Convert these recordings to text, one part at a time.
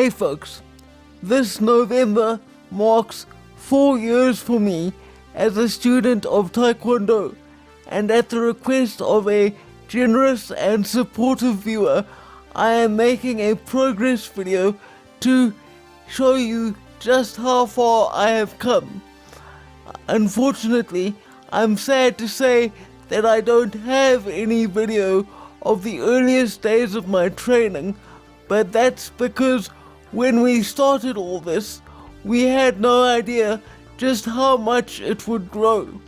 Hey folks, this November marks 4 years for me as a student of Taekwondo, and at the request of a generous and supportive viewer, I am making a progress video to show you just how far I have come. Unfortunately, I'm sad to say that I don't have any video of the earliest days of my training, but that's because when we started all this, we had no idea just how much it would grow.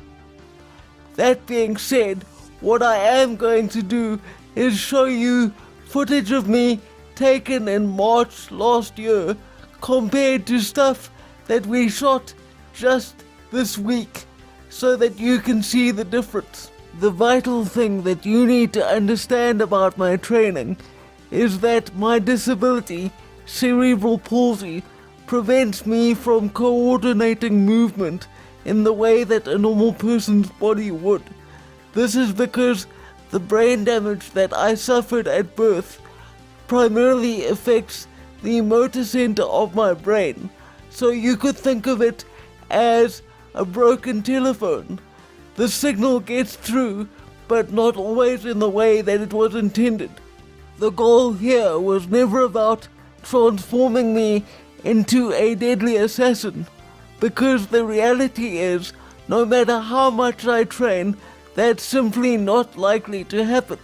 That being said, what I am going to do is show you footage of me taken in March last year compared to stuff that we shot just this week, so that you can see the difference. The vital thing that you need to understand about my training is that my disability, cerebral palsy, prevents me from coordinating movement in the way that a normal person's body would. This is because the brain damage that I suffered at birth primarily affects the motor center of my brain. So you could think of it as a broken telephone. The signal gets through, but not always in the way that it was intended. The goal here was never about transforming me into a deadly assassin, because the reality is, no matter how much I train, that's simply not likely to happen.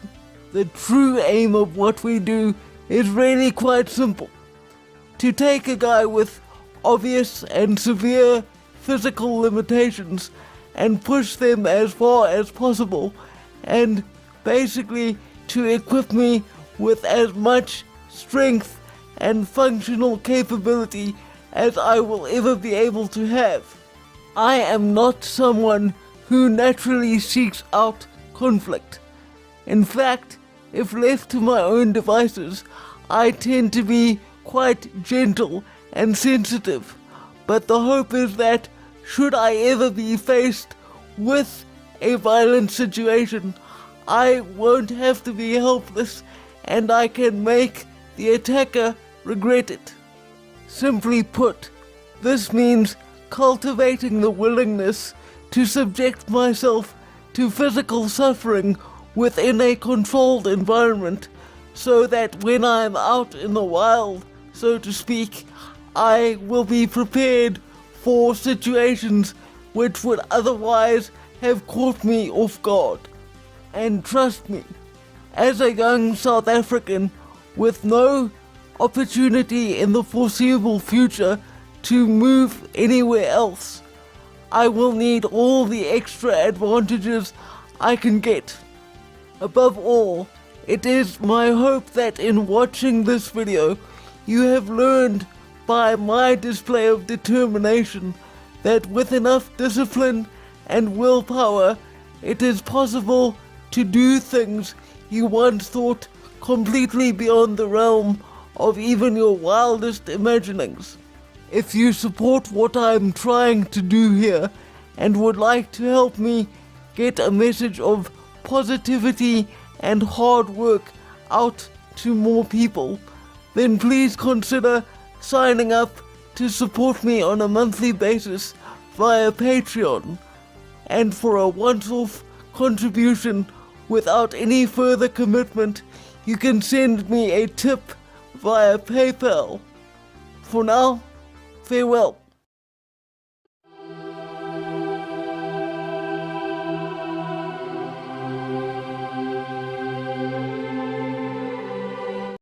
The true aim of what we do is really quite simple. To take a guy with obvious and severe physical limitations and push them as far as possible, and basically to equip me with as much strength and functional capability as I will ever be able to have. I am not someone who naturally seeks out conflict. In fact, if left to my own devices, I tend to be quite gentle and sensitive. But the hope is that should I ever be faced with a violent situation, I won't have to be helpless, and I can make the attacker regret it. Simply put, this means cultivating the willingness to subject myself to physical suffering within a controlled environment, so that when I'm out in the wild, so to speak, I will be prepared for situations which would otherwise have caught me off guard. And trust me, as a young South African with no opportunity in the foreseeable future to move anywhere else, I will need all the extra advantages I can get. Above all, it is my hope that in watching this video, you have learned by my display of determination that with enough discipline and willpower, it is possible to do things you once thought completely beyond the realm of even your wildest imaginings. If you support what I'm trying to do here and would like to help me get a message of positivity and hard work out to more people, then please consider signing up to support me on a monthly basis via Patreon. And for a once-off contribution without any further commitment, you can send me a tip via PayPal. For now, farewell.